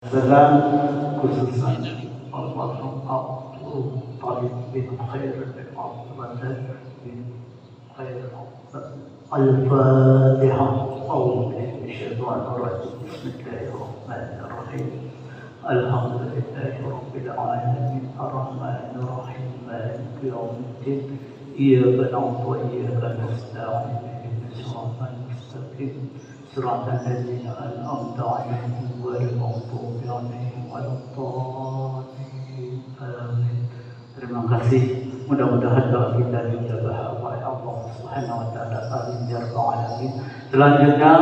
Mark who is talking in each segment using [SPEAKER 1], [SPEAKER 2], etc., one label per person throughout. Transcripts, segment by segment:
[SPEAKER 1] Dalam khususan Almarhum Abdul Talib bin Khair bin Abdul bin Khair Al-Fatihah. A'udzu billahi minasyaitonir rajim. Bismillahirrahmanirrahim. Alhamdulillahi rabbil alamin arrahmanir rahim maliki yaumiddin iyyaka na'budu wa iyyaka nasta'in ihdinas siratal mustaqim siratal ladzina an'amta 'alaihim ghairil maghdubi 'alaihim waladdallin. Amin. Terima kasih. Mudah-mudahan doa kita dijabah oleh Allah Subhanahu wa taala. Amin ya rabbal alamin. Selanjutnya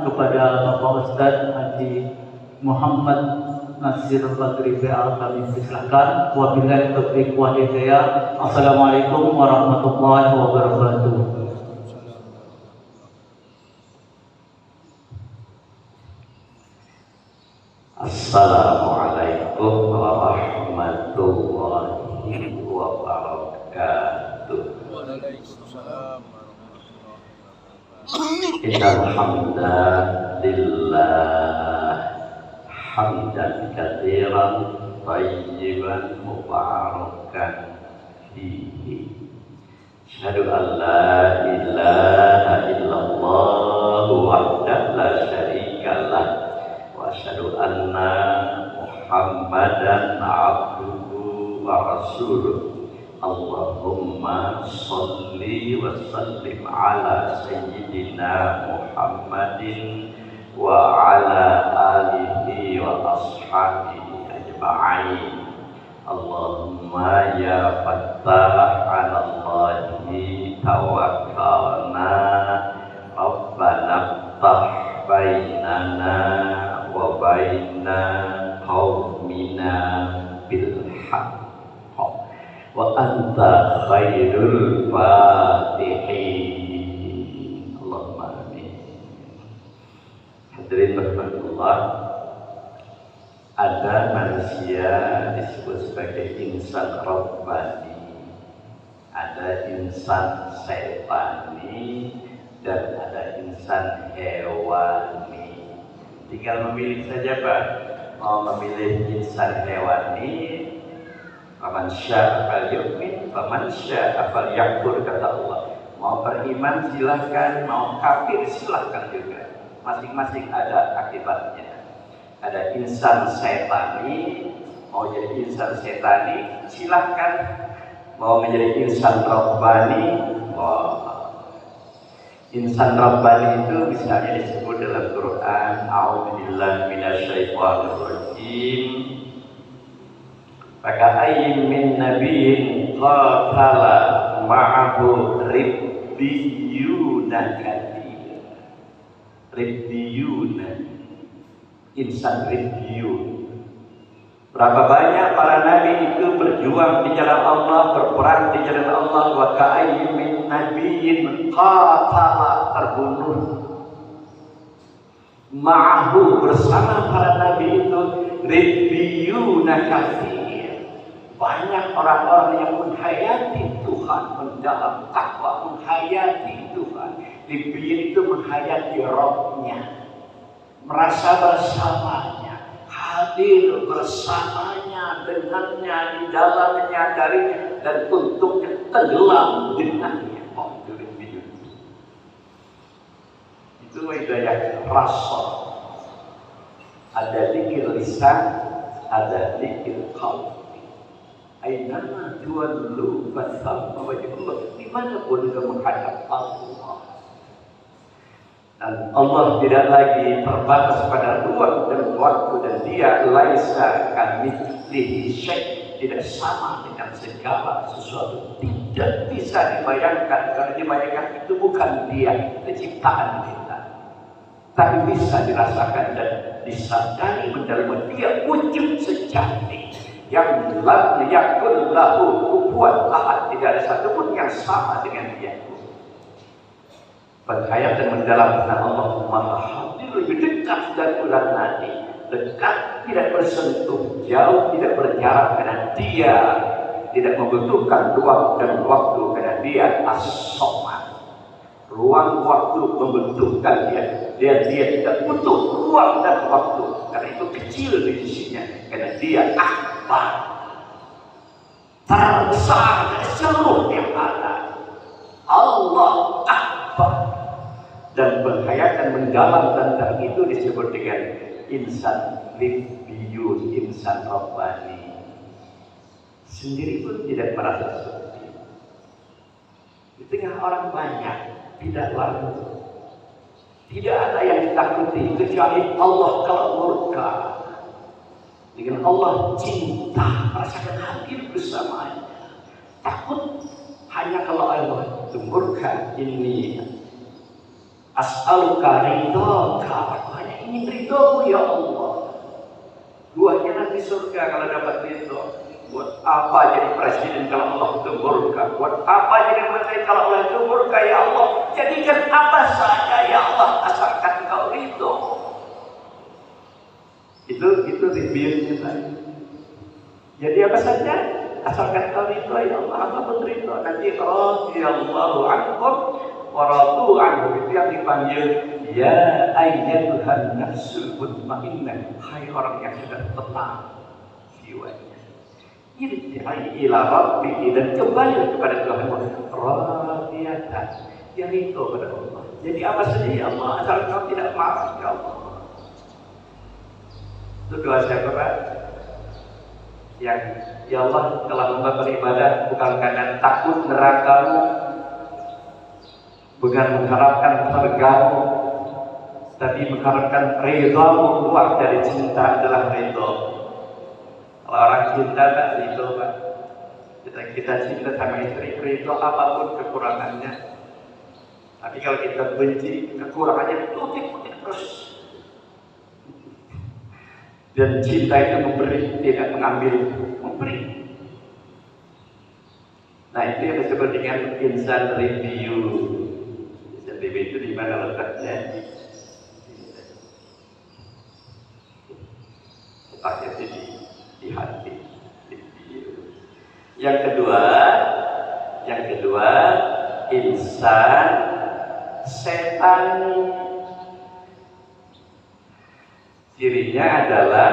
[SPEAKER 1] kepada Bapak Ustaz Haji Muhammad Nasir Badri BA kami persilakan. Wabillahi taufiq wal hidayah. Assalamualaikum warahmatullahi wabarakatuh.
[SPEAKER 2] Assalamualaikum warahmatullahi wabarakatuh.
[SPEAKER 3] Waalaikumsalam.
[SPEAKER 2] Innal hamdalillah hamdan katsiran thayyiban mubarakan fihi. Asyhadu an la ilaha illallah wahdahu la syarika lah wa asyhadu anna Muhammadan abduhu wa rasuluh. Allahumma sholli wa sallim ala sayyidina Muhammadin wa ala alihi wa ashabihi ajma'in. Allahumma ya fattah ala Allahi tawakkalna Rabbana ftah bainana wa baina qaumina bil haqq wa anta khairul fatihin. Allahumma amin. Hadirin berbahagia, ada manusia disebut sebagai insan rabbani, ada insan syaitani, dan ada insan hewani. Tinggal memilih saja Pak, mau memilih insan hewani, faman syaa falyu'min, faman syaa falyakfur, kata Allah. Mau beriman silahkan, mau kafir silahkan juga. Masing-masing ada akibatnya. Ada insan setani, mau jadi insan setani silahkan. Mau menjadi insan rabbani, insan rabbani itu misalnya disebut dalam Quran, a'udzubillahi minasyaitonir rajim. Faka'ayyin min nabiyyin qatala ma'ahu ribbiyuna katsir. Ribbiyuna, insan ribbiyun. Berapa banyak para nabi itu berjuang di jalan Allah, berperang di jalan Allah. Wa ka'ayyin min nabiyyin qatala, terbunuh ma'ahu, bersama para nabi itu, ribbiyuna katsir. Banyak orang-orang yang menghayati Tuhan, mendalam takwa, menghayati Tuhan. Ribbiyun itu menghayati Rabb-nya, merasa bersamanya, hadir bersamanya, dengannya, di dalamnya, darinya, dan untuknya, tenggelam dengannya. Oh, itu ribbiyun. Itu hidayah rasul. Ada zikir lisan, ada zikir qalb. Ainama tuwallu fathamma wajhullah. Dimanapun kita menghadap Allah. Dan Allah tidak lagi terbatas pada ruang dan waktu, dan Dia laisa kamitslihi syai', tidak sama dengan segala sesuatu. Tidak bisa dibayangkan, karena dibayangkan itu bukan Dia, penciptaan kita. Tapi bisa dirasakan dan disadari mendalam Dia wujud sejati yang lam yakun lahu kufuwan ahad, tidak ada satupun yang sama dengan Dia. Berhayat dan mendalam tentang Allah Maha Hadir, lebih dekat dari ulang nadi, dekat, tidak bersentuh, jauh, tidak berjarak, karena Dia tidak membutuhkan ruang dan waktu, karena Dia as-somad. Ruang waktu membutuhkan Dia, dia tidak butuh ruang dan waktu, karena itu kecil di sisinya, karena dia akbar, terbesar dari seluruh yang ada. Allah akbar. Dan penghayatan mendalam tentang itu disebut dengan insan libyus, insan rabbani. Sendiri pun tidak merasa seperti itu. Di tengah orang banyak, tidak lalu. Tidak ada yang ditakuti kecuali Allah kalau murka. Dengan Allah cinta, merasakan hadir bersamanya. Takut hanya kalau Allah itu murka. Ini as'aluka ridhaka, aku hanya ingin ridhomu ya Allah. Buahnya nanti surga kalau dapat ridho. Buat apa jadi presiden kalau Allah itu murka? Buat apa jadi menteri kalau Allah itu murka ya Allah? Jadikan apa saja ya Allah, asalkan kau ridho. Itu reviewnya tadi. Jadi apa saja, asalkan kau ridho ya Allah, apa pun ridho. Nanti radhiyallahu anhum wa radu anhu, itu yang dipanggil ya ayyatuhan nafsul mutmainnah, hai orang yang sudah tenang jiwanya. Irji'i ila rabbiki, dan kembali kepada Tuhan, radiyatan, yang itu kepada Allah. Jadi apa saja ya Allah, asal kau tidak marah ya Allah. Itu doa saya berat. Yang ya Allah, telah hamba beribadah bukan karena takut nerakamu, bukan mengharapkan surgamu, tapi mengharapkan ridhamu. Buah dari cinta adalah ridho. Kalau orang cinta tak ridho, Pak. Kita cinta sama istri, ridho apapun kekurangannya. Tapi kalau kita benci, kekurangannya tutik-tutik terus. Dan cinta itu memberi, tidak mengambil, memberi. Nah, itu yang disebut dengan insan review. Insan review itu di mana letaknya? Letaknya di hati. Yang kedua, insan setan. Cirinya adalah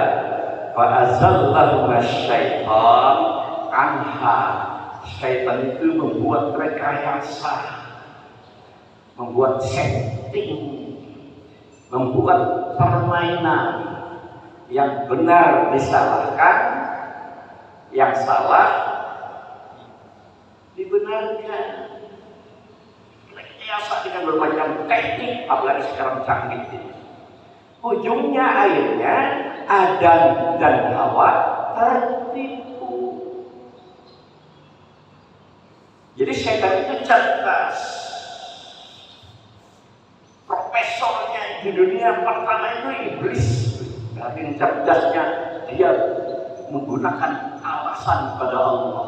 [SPEAKER 2] fa'azallahu masyaitan anha. Syaitan itu membuat rekayasa, membuat setting, membuat permainan. Yang benar disalahkan, yang salah dibenarkan. Rekayasa dengan bermacam teknik, apalagi sekarang canggih ini. Ujungnya akhirnya Adam dan Hawa tertipu. Jadi setan itu cerdas. Profesornya di dunia pertama itu iblis. Tapi cerdasnya dia menggunakan alasan pada Allah.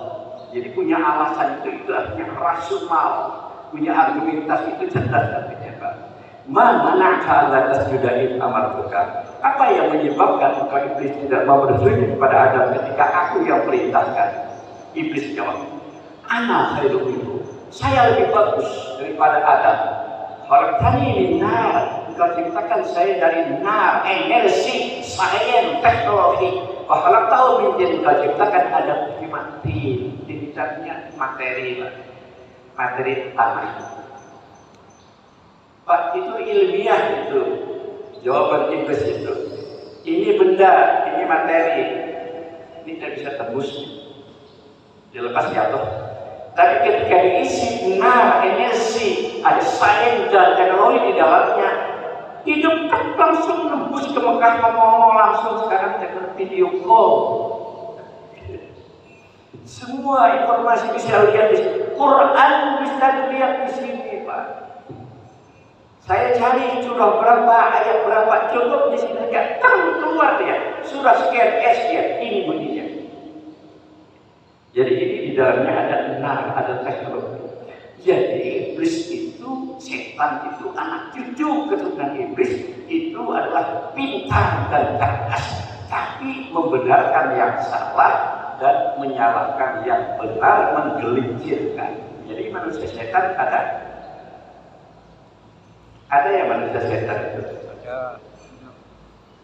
[SPEAKER 2] Jadi punya alasan itu artinya rasional, punya argumentasi itu cerdas artinya, Pak. Mana ala tasjuda id amartuka? Apa yang menyebabkan engkau iblis tidak mau bersujud kepada Adam ketika aku yang perintahkan? Iblis jawab, ana khairum minhu. Saya lebih bagus daripada Adam. Khalaqtani min nar. Engkau ciptakan saya dari nar, energi, sains, teknologi. Wa khalaqtahu min tin. Engkau ciptakan Adam dari mati. Tindakannya materi, materi tanah. Pak, itu ilmiah itu. Jawaban iblis itu. Ini benda, ini materi. Ini tidak bisa tembus. Dilepas jatuh. Tapi ketika diisi nar, energi, ada sains dan teknologi di dalamnya, hidup kan langsung nembus ke Mekah, ngomong langsung sekarang dengan video call. Semua informasi bisa lihat di sini. Quran bisa dilihat di sini, Pak. Saya cari surah berapa, ayat berapa, cukup di sini enggak keluar dia. Surah sekian dia, ini bunyinya. Jadi ini di dalamnya ada nar, ada teknologi. Jadi iblis itu, setan itu, anak cucu keturunan iblis itu adalah pintar dan cerdas, tapi membenarkan yang salah dan menyalahkan yang benar, menggelincirkan. Jadi manusia setan Ada yang manusia setan itu?
[SPEAKER 3] Ada.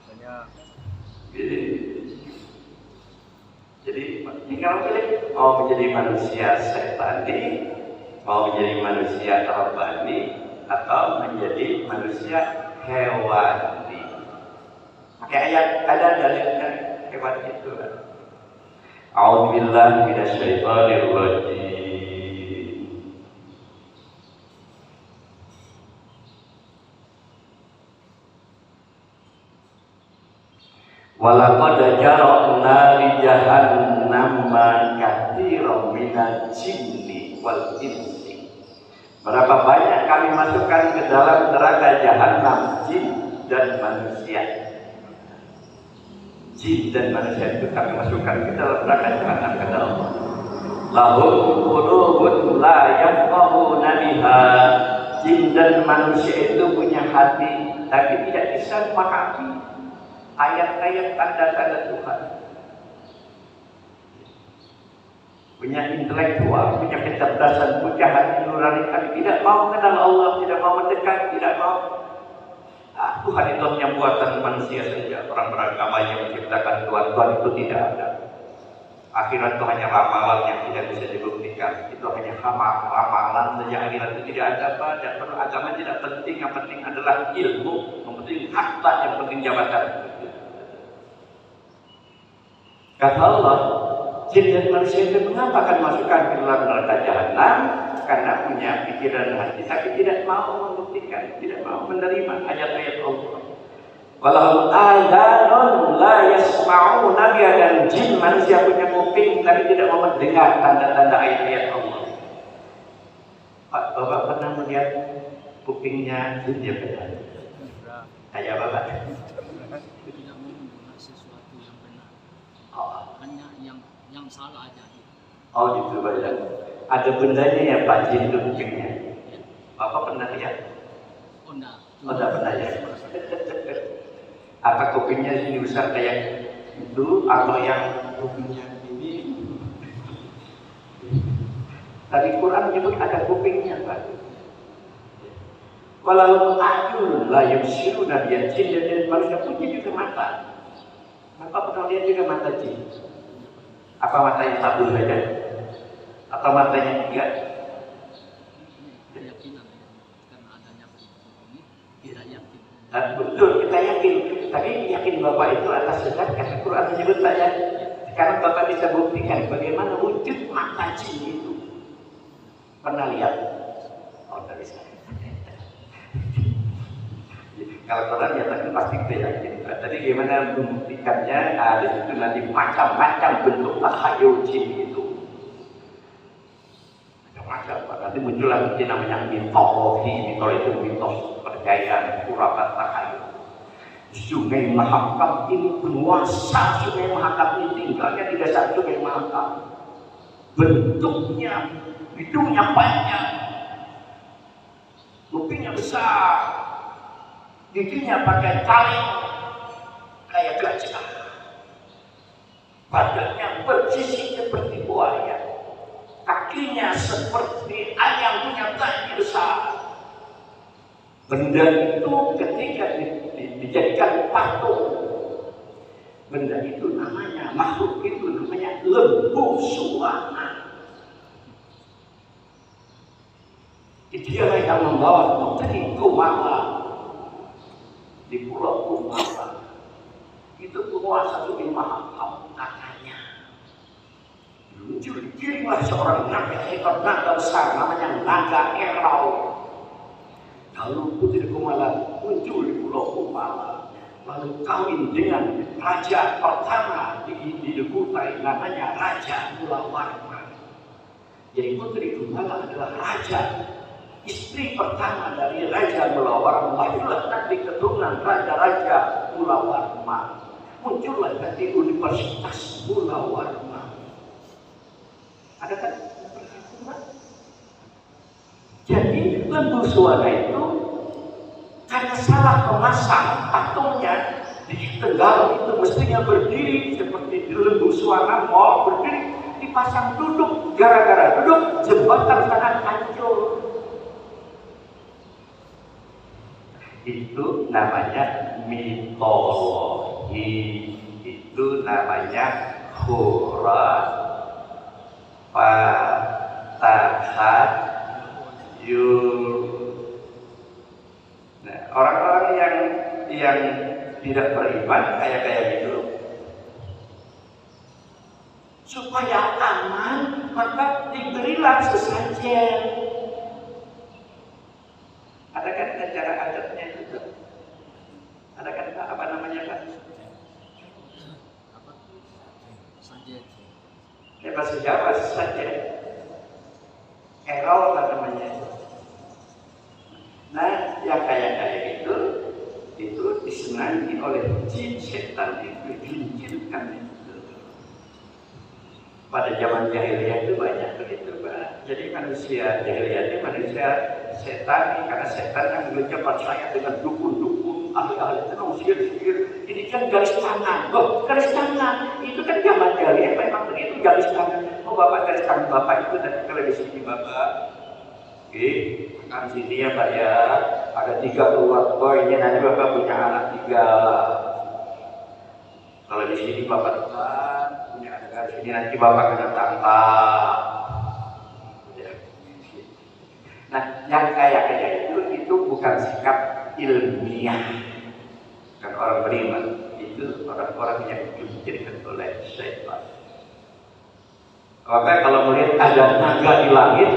[SPEAKER 3] Banyak.
[SPEAKER 2] Jadi tinggal pilih mau menjadi manusia setani, mau menjadi manusia rabani, atau menjadi manusia hewani. Pakai ayat ada dalilnya hewan itu. A'udzubillahi minasyaitonir rajim. Walaqad jara'na li jahannama katsiran minal jinni wal insi. Berapa banyak kami masukkan ke dalam neraka jahanam jin dan manusia. Jin dan manusia itu kami masukkan ke dalam neraka jahanam kata Allah. Lahum qulubun la yafqahuna biha. Jin dan manusia itu punya hati tapi tidak bisa memahami ayat-ayat tanda-tanda Tuhan. Punya intelektual, punya kecerdasan, punya hati nurani, tapi tidak mau mengenal Allah, tidak mau mendekat, tidak mau. Tuhan itu hanya buatan manusia saja. Orang beragama yang menciptakan Tuhan itu tidak ada. Akhirat itu hanya ramalan yang tidak bisa dibuktikan. Itu hanya ramalan saja. Akhirat itu tidak ada apa. Dan agama tidak penting. Yang penting adalah ilmu. Yang penting harta, yang penting jabatan. Kata Allah, jin dan manusia itu mengapa akan masukkan ke dalam neraka jahanam? Karena punya pikiran hati, tapi tidak mau membuktikan, tidak mau menerima ayat-ayat Allah. Walau adhanun la yasma'una biha, dan jin manusia punya kuping tapi tidak mau mendengar tanda-tanda ayat-ayat Allah. Pak, Bapak pernah melihat kupingnya jin ya benar? Ayah Bapak.
[SPEAKER 4] Tidak mau mendengar sesuatu yang benar. Hanya yang salah aja.
[SPEAKER 2] Oh gitu banyak. Ada bendanya ya Pak jin itu kupingnya. Bapak pernah lihat?
[SPEAKER 4] Oh enggak.
[SPEAKER 2] Oh enggak pernah ya. Apa kupingnya ini besar kayak itu atau yang kupingnya ini? Tadi Quran menyebut ada kupingnya Pak. Walau ayun la yubsiruna biha, jin dan manusia punya juga mata. Bapak pernah lihat juga mata jin? Apa matanya satu saja? Atau matanya tiga?
[SPEAKER 4] Keyakinan karena adanya ini tidak yakin.
[SPEAKER 2] Betul, kita yakin. Tapi yakin Bapak itu atas dasar karena Quran menyebut saya. Sekarang Bapak bisa buktikan bagaimana wujud mata jin itu. Pernah lihat? Oh, tidak bisa. Kalau Quran ya tadi pasti kita yakin. Tadi gimana membuktikannya? Di situ nanti macam-macam bentuk takhayul jin itu. Macam-macam. Nanti muncullah nanti namanya mitologi. Kalau itu mitos percayaan khurafat takhayul. Sungai Mahakam ini penguasa Sungai Mahakam ini tinggalnya di dasar Sungai Mahakam. Bentuknya, hidungnya panjang, kupingnya besar, giginya pakai taring kayak gajah, badannya bersisik seperti buaya, kakinya seperti ayam punya kaki besar. Benda itu ketika dijadikan patung, benda itu namanya, makhluk itu namanya lembu suwana. Dialah yang membawa putri Kumala di pulau Kumala. Itu penguasa Sungai Mahakam katanya. Muncul dikirimlah seorang naga, ekor naga besar namanya naga Erau. Lalu putri Kumala muncul di pulau Kumala. Lalu kawin dengan raja pertama di Kutai namanya Raja Mulawarma. Jadi putri Kumala adalah raja, istri pertama dari Raja Mulawarma. Lahirlah nanti keturunan raja-raja Mulawarma. Muncullah nanti Universitas Mulawarma. Ada kan? Jadi lembu suwana itu karena salah memasang patungnya di Tegal itu mestinya berdiri seperti di lembu suwana, mau berdiri dipasang duduk. Gara-gara duduk jembatan sangat hancur. Itu namanya mitologi, itu namanya takhayul. Nah, orang-orang yang tidak beriman kayak gitu, supaya aman maka diberilah sesajen. Ada kan cara adatnya itu? Ada kan apa namanya Pak?
[SPEAKER 4] Apa? Sajen.
[SPEAKER 2] Bahasa Jawa sesajen. Errol apa namanya? Nah, yang kayak itu disenangi oleh jin, setan itu diinjilkan itu. Pada zaman jahiliyah itu banyak begitu Pak. Jadi manusia jahiliyah itu manusia setan, karena setan yang dulunya percaya dengan dukun-dukun, ahli-ahli tenung, sihir-sihir. Ini kan garis tangan. Oh, garis tangan. Itu kan zaman jahiliyah memang begitu, garis tangan. Oh, Bapak garis tangan Bapak itu dan kalau di sini Bapak. Oke, kan sini ya Pak ya. Ada 3 keluarga, ini nanti Bapak punya anak 3. Kalau di sini Bapak punya anak garis ini nanti Bapak kena tangkap. Nah, yang kayak itu bukan sikap ilmiah. Bukan orang beriman, itu orang-orang yang dijadikan oleh syaitan. Maka kalau melihat ada naga di langit,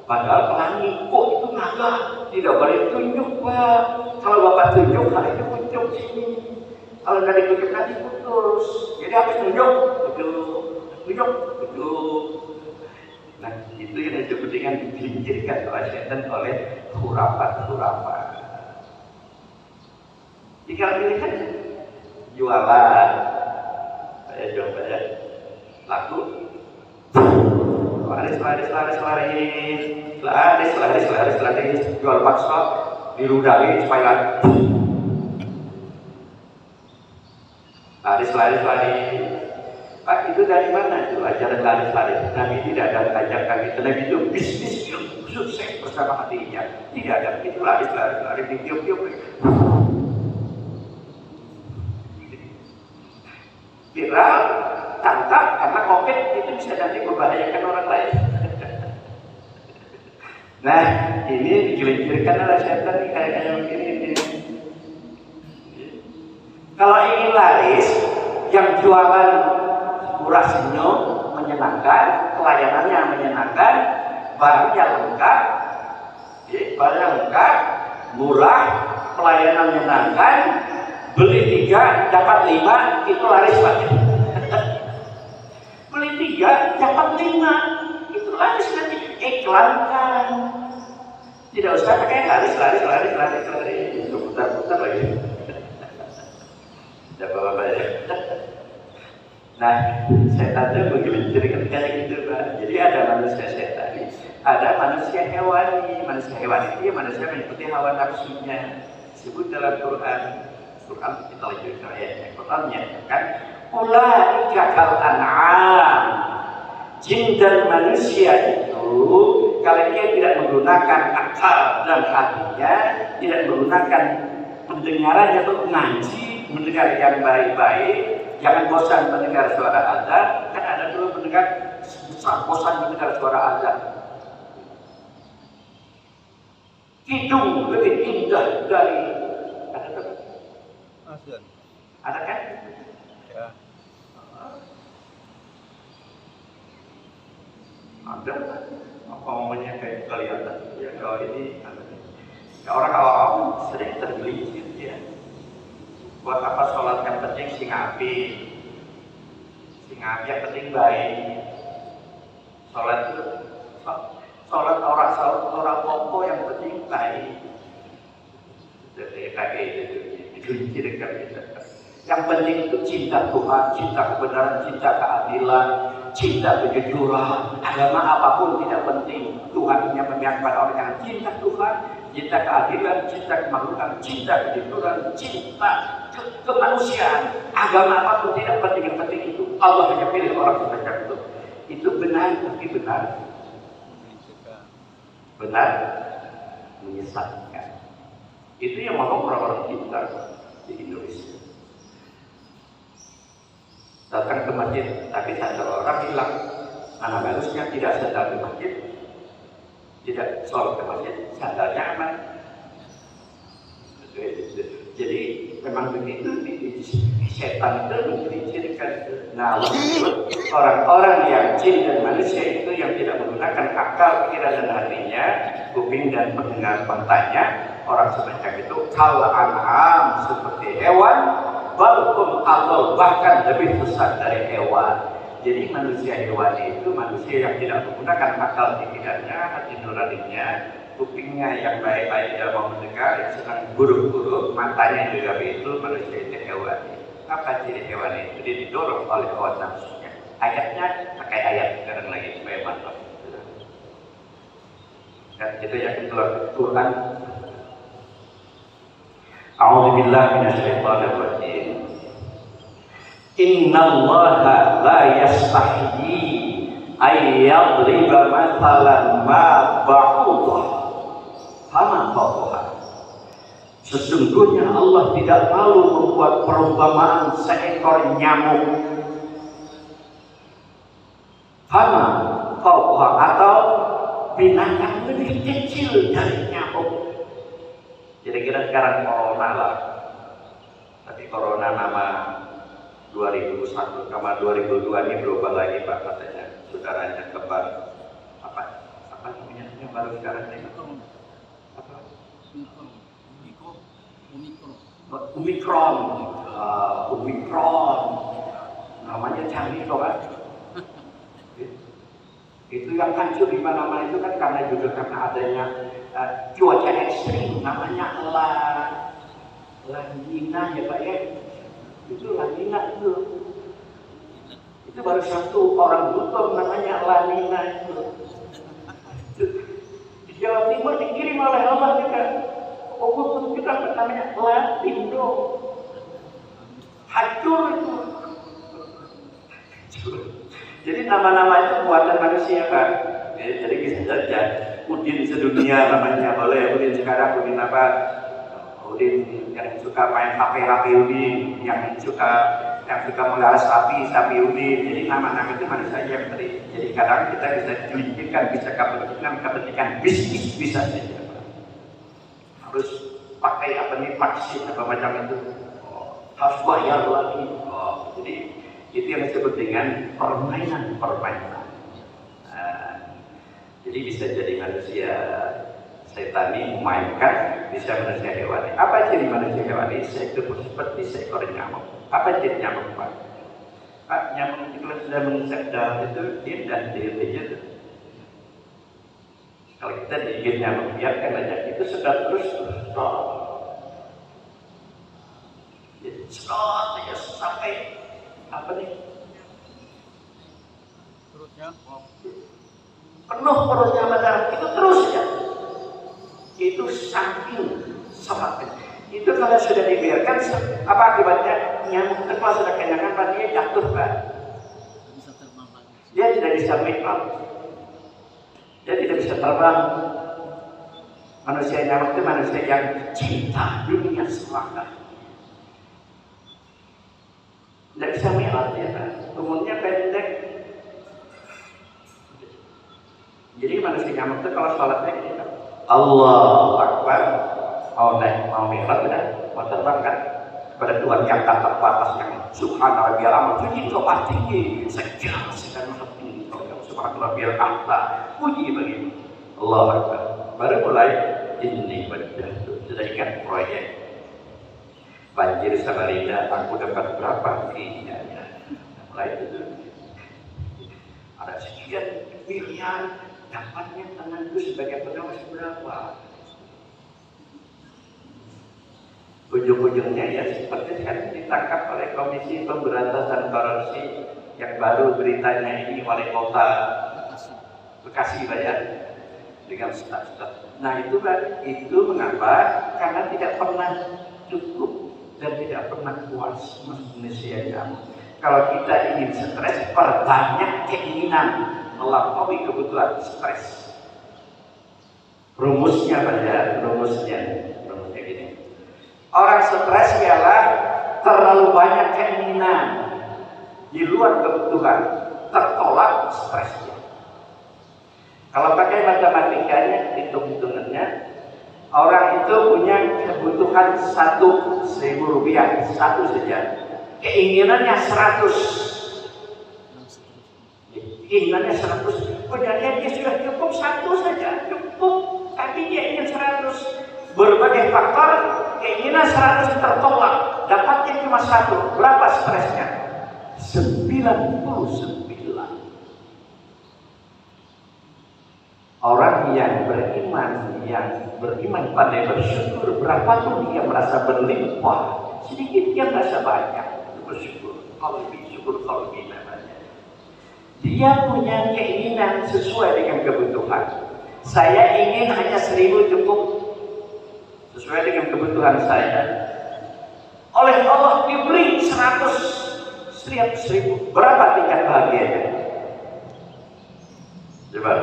[SPEAKER 2] padahal pelangi, kok itu naga? Tidak boleh tunjuk Pak. Kalau Bapak tunjuk, hari itu tunjuk sini. Kalau nggak ditunjuk nanti putus. Jadi harus tunjuk, tunjuk. Nah, itu yang disebut dengan digelincirkan oleh setan oleh khurafat. Jika pilihan jualan, saya coba ya, laku, laris, jual paksa, diludahi supaya laris. Pak, itu dari mana itu ajaran laris? Nabi tidak ada ajakan itu. Nabi itu bisnis yang sukses bersama hatinya. Tidak ada itu laris, tiup-tiup. Viral, tangkap karena COVID itu bisa nanti membahayakan orang lain. Nah, ini digelincirkan oleh setan nih kayak begini. Kalau ingin laris, yang jualan murah senyum, menyenangkan, pelayanannya menyenangkan, barangnya lengkap, murah, pelayanan menyenangkan, beli 3 dapat 5, itu laris Pak. Beli 3 dapat 5, itu laris nanti iklankan. Tidak usah pakai laris, putar lagi. Tidak apa-apa ya. Nah, setan itu menggelincirkan kayak gitu Pak. Jadi ada manusia setan, ada manusia hewani. Manusia hewani itu ya manusia mengikuti hawa nafsunya. Disebut dalam Quran kita lanjut ke ayatnya. Quran menyatakan, ulaika kal an'am. Jin dan manusia itu kalau dia tidak menggunakan akal dan hatinya, tidak menggunakan pendengarannya untuk ngaji, mendengar yang baik-baik. Jangan bosan mendengar suara azan, kan ada dulu mendengar bosan mendengar suara azan. Hidung lebih indah dari azan. Ada kan? Ya. Ada. Apa ngomongnya kayak kelihatan? Ya kalau ini ada. Ya, orang awam sering tergelincir ya. Buat apa sholat yang penting sing api yang penting baik. Sholat orang pokok yang penting baik. Jadi kayak itu digelincirkan kita. Yang penting itu cinta Tuhan, cinta kebenaran, cinta keadilan, cinta kejujuran. Agama apapun tidak penting. Tuhan hanya memihak pada orang yang cinta Tuhan, cinta keadilan, cinta kemakmuran, cinta kejujuran, cinta kemanusiaan. Agama apapun tidak penting, yang penting itu Allah hanya pilih orang semacam itu. Itu benar, tapi benar, menyesatkan. Itu yang ngomong orang-orang pintar di Indonesia. Datang ke masjid, tapi sandal orang hilang. Mana bagusnya tidak sandal ke masjid, tidak sholat ke masjid, sandalnya aman. Jadi memang begitu, setan itu mengizinkan. Nah, orang-orang yang jin dan manusia itu yang tidak menggunakan akal, pikiran dan hatinya, kuping dan pendengar matanya, orang semacam itu kal an'am, seperti hewan, balkum atau bahkan lebih sesat dari hewan. Jadi manusia hewani itu manusia yang tidak menggunakan akal pikirannya, hati nuraninya, kupingnya yang baik-baik tidak mau mendengar, yang sedang buruk-buruk, matanya juga itu manusia itu hewani. Apa ciri hewani itu? Dia didorong oleh hawa nafsunya. Ayatnya pakai ayat sekarang lagi supaya mantap. Dan itu yang kedua Quran. A'udzubillahi minasyaitonir rajim. Innallaha la yastahyi ay yadriba mathalan ma ba'udah fama fawqaha. Sesungguhnya Allah tidak malu membuat perumpamaan seekor nyamuk. Fama fawqaha, atau binatang lebih kecil dari nyamuk. Kira-kira sekarang corona lah. Tapi corona nama 2001 sama 2002 ini berubah lagi Pak, katanya saudaranya kembar apa namanya yang baru sekarang ini apa Omikron namanya canggih kok kan. Itu yang hancur di mana-mana itu kan karena juga karena adanya cuaca ekstrim, namanya La Nina ya Pak ya. Itu La Nina itu baru satu orang butuh namanya La Nina itu. Di Jawa Timur dikirim oleh Allah juga. Oh, kita namanya La Indo. Hancur itu. Jadi nama-nama itu buatan manusia kan. Jadi bisa saja Udin sedunia namanya boleh, Udin sekarang, Udin apa? Udin yang suka main HP Udin, yang suka melihara sapi Udin. Jadi nama-nama itu manusia yang beri. Jadi kadang kita bisa dilingkirkan, bisa kepentingan bisnis bisa saja. Harus pakai apa nih vaksin apa macam itu. Harus bayar lagi. Jadi itu yang disebut dengan permainan. Jadi bisa jadi manusia setani memainkan, bisa manusia hewani. Apa ciri manusia hewani? Seperti seekor nyamuk. Apa ciri nyamuk Pak? Pak, nyamuk itu sudah menghisap darah itu dia dan dia itu. Kalau kita digigit nyamuk biarkan aja, itu sudah terus ya sampai apa nih?
[SPEAKER 3] Perutnya
[SPEAKER 2] Penuh perutnya sama darah, itu terus ya. Itu saking sehatnya. Itu kalau sudah dibiarkan, apa akibatnya? Nyamuk itu kalau sudah kenyangkan, Pak, dia jatuh Pak. Dia tidak bisa make up. Dia tidak bisa terbang. Manusia nyamuk itu manusia yang cinta dunia semata. Tidak bisa melat ya Pak. Umurnya pendek. Jadi manusia nyamuk itu kalau sholatnya kita Allah Akbar, mau melat udah, mau terbang kan pada Tuhan yang tak terbatas, yang subhanallah biar amat puji kau tinggi, segala sedang maha tinggi kau yang subhanallah biar Allah puji bagimu Allah Akbar. Baru mulai ini sudah ingat proyek banjir Samarinda, aku dapat berapa fee-nya ya. Mulai itu ada sekian miliar, dapatnya tanganku sebagai pengawas berapa? Ujung-ujungnya ya seperti kan ditangkap oleh Komisi Pemberantasan Korupsi yang baru beritanya ini wali kota Bekasi Pak dengan status. Nah itu kan, itu mengapa? Karena tidak pernah cukup dan tidak pernah puas manusia yang. Kalau kita ingin stres, perbanyak keinginan melampaui kebutuhan stres. Rumusnya Pak rumusnya gini. Orang stres ialah terlalu banyak keinginan di luar kebutuhan, tertolak stresnya. Kalau pakai matematikanya, hitung-hitungannya, orang itu punya kebutuhan 1.000 rupiah, satu saja. Keinginannya 100. Keinginannya 100. Padahal dia sudah cukup satu saja, cukup. Tapi dia ingin 100. Berbagai faktor, keinginan 100 tertolak. Dapatnya cuma satu. Berapa stresnya? 99. Orang yang beriman pandai bersyukur, berapapun dia merasa berlimpah, sedikit dia merasa banyak, bersyukur. Syukur qalbi namanya. Dia punya keinginan sesuai dengan kebutuhan. Saya ingin hanya 1.000 cukup, sesuai dengan kebutuhan saya. Oleh Allah diberi 100.000. Berapa tingkat bahagianya? Coba.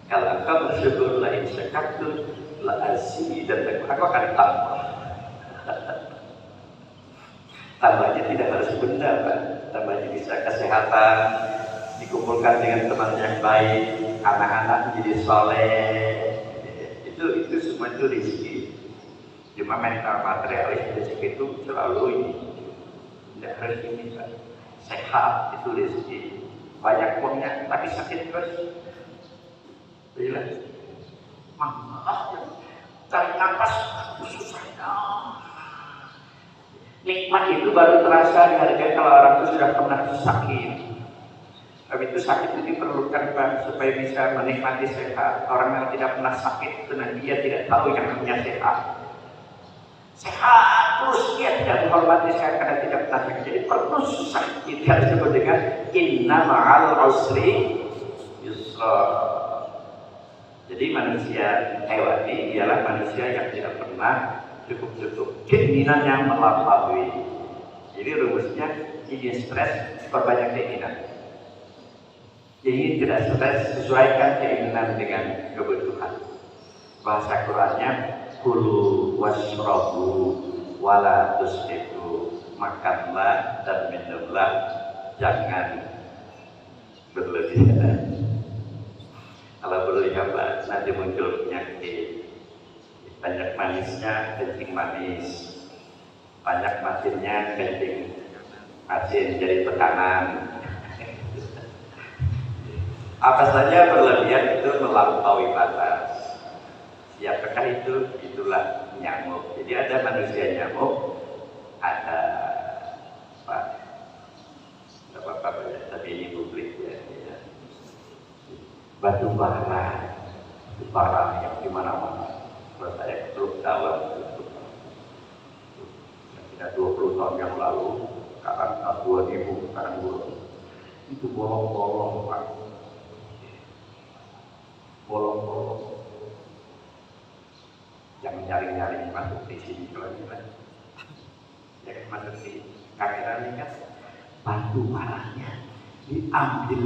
[SPEAKER 2] Kalau engkau bersyukur, la in syakartum la azidannakum, aku akan tambah. Tambahnya tidak harus benda, Pak. Tambahnya bisa kesehatan, dikumpulkan dengan teman yang baik, anak-anak menjadi soleh. Itu semua itu rezeki. Cuma mental materialis rezeki itu selalu ini. Tidak harus ini, Pak. Sehat itu rezeki. Banyak uangnya, tapi sakit terus. Jelas, tarik nafas susahnya. Nikmat itu baru terasa dihargai kalau orang itu sudah pernah sakit. Tapi itu sakit itu diperlukan, Pak, supaya bisa menikmati sehat. Orang yang tidak pernah sakit karena dia tidak tahu yang namanya sehat. Sehat terus dia tidak menghormati sehat karena tidak pernah sakit. Jadi perlu sakit. Itu harus disebut dengan inna ma'al usri yusra. Jadi manusia hewani ialah manusia yang tidak pernah cukup-cukup, keinginannya melampaui. Jadi rumusnya, ingin stres, perbanyak keinginan. Ingin tidak stres, sesuaikan keinginan dengan kebutuhan. Bahasa Qurannya, kulu wasrobu wala tusrifu, makanlah dan minumlah, jangan berlebihan. Kalau berlebihan, nanti muncul penyakit. Banyak manisnya kencing manis, banyak masinnya kencing masin, jadi tekanan. Apa saja berlebihan itu melampaui batas. Siapakah itu? Itulah nyamuk. Jadi ada manusia nyamuk, ada apa banyak, tapi ini publik ya. Batu bara yang di mana-mana. Kalau saya belum tahu tidak 20 tahun yang lalu, sekarang 2000, sekarang 2000. Itu bolong-bolong, Pak. Bolong-bolong. Yang nyaring-nyaring masuk di sini kalau kita. Yang masuk di kamera ini kan batu baranya diambil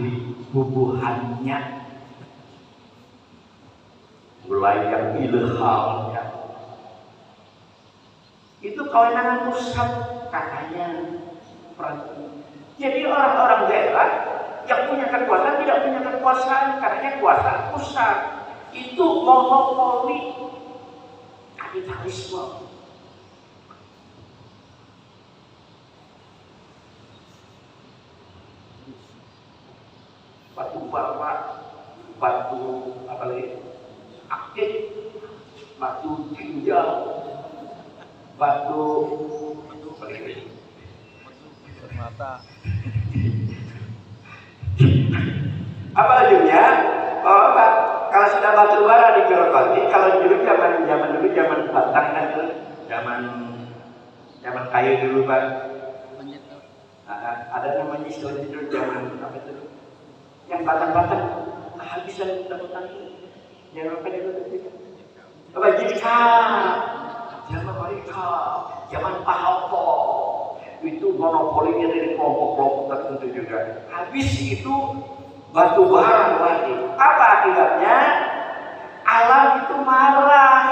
[SPEAKER 2] bubuhannya. Mulai yang ilhamnya itu kewenangan pusat katanya. Jadi orang-orang daerah yang punya kekuasaan tidak punya kekuasaan karena kekuasaan pusat itu monopoli kapitalisme. Batu bara, batu apa lagi? Aktif, batu ginjal, batu
[SPEAKER 3] mata.
[SPEAKER 2] Apa ujungnya? Oh, Pak, kalau sudah batu bara digerogoti, kalau dulu zaman dulu zaman batang kan tuh, zaman kayu dulu, Pak. Ada namanya istilah itu zaman apa itu? Yang batang-batang kehabisan batang itu. Jangan lupa dulu. Apa jika zaman mereka, zaman Pak Harto itu monopolinya dari kelompok-kelompok tertentu juga. Habis itu batu bara lagi. Apa akibatnya? Alam itu marah.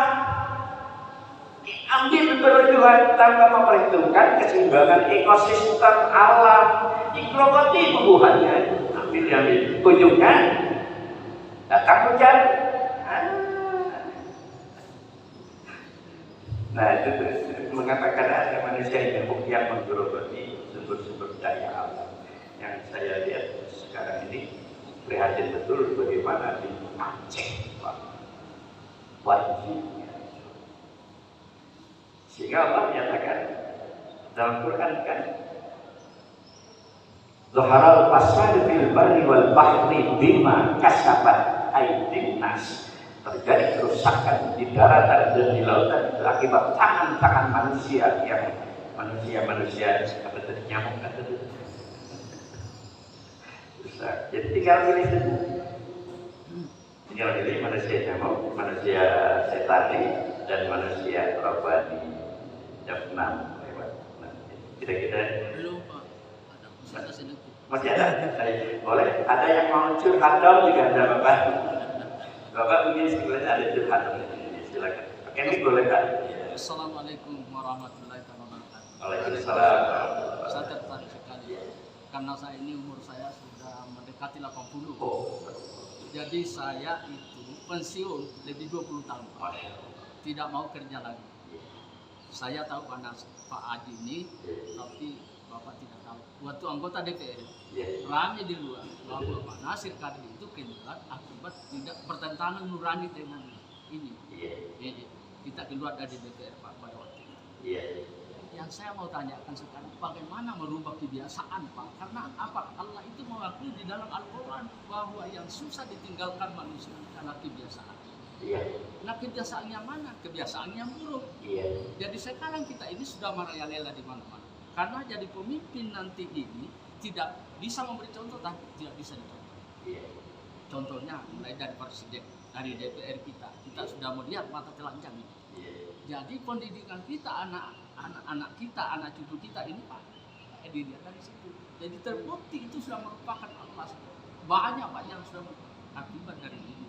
[SPEAKER 2] Ambil berlebihan tanpa memperhitungkan keseimbangan ekosistem alam. Digerogoti tumbuhannya, ambil. Ujungnya datang hujan. Nah itu mengatakan ada manusia yang menggerogoti sumber-sumber daya alam. Yang saya lihat sekarang ini prihatin betul bagaimana di Aceh, wajibnya. Sehingga Allah menyatakan dalam Quran kan, Zaharal fasadu fil barri wal bahri bima kasabat aydin nas. Terjadi kerusakan di daratan dan di lautan itu akibat tangan-tangan manusia yang manusia apa tadi nyamuk atau rusak. Jadi tinggal pilih manusia nyamuk, manusia setani dan manusia robani. Jam 6 lewat. Kira-kira
[SPEAKER 4] Belum Pak, ada pusat sini.
[SPEAKER 2] masih ada. Boleh. Ada yang mau curhat dong juga ada Bapak. Bapak begini sebenarnya ada curhat. Silakan. Oke, ini boleh Kak?
[SPEAKER 4] Assalamualaikum warahmatullahi wabarakatuh.
[SPEAKER 2] Waalaikumsalam.
[SPEAKER 4] Saya tertarik sekali karena saya ini umur saya sudah mendekati 80.
[SPEAKER 2] Oh.
[SPEAKER 4] Jadi saya itu pensiun lebih 20 tahun.
[SPEAKER 2] Masya Allah.
[SPEAKER 4] Tidak mau kerja lagi. Saya tahu panas Pak Haji ini, tapi Bapak tidak tahu. Waktu anggota DPR, rame di luar bahwa Pak Nasir Kadir itu keluar akibat tidak bertentangan nurani dengan ini. Kita keluar dari DPR Pak pada waktu itu. Yang saya mau tanyakan sekarang, bagaimana merubah kebiasaan Pak? Karena apa? Allah itu mengakui di dalam Al-Quran bahwa yang susah ditinggalkan manusia karena kebiasaan. Nah kebiasaan yang mana? Kebiasaan yang buruk. Jadi sekarang kita ini sudah merajalela di mana-mana. Karena jadi pemimpin nanti ini tidak bisa memberi contoh, tapi tidak bisa dicontoh. Contohnya mulai dari presiden, dari DPR kita sudah melihat mata telanjang ini. Jadi pendidikan kita, anak kita, anak cucu kita ini Pak, dilihat dari situ. Jadi terbukti itu sudah merupakan Allah. Banyak yang sudah akibat dari ini.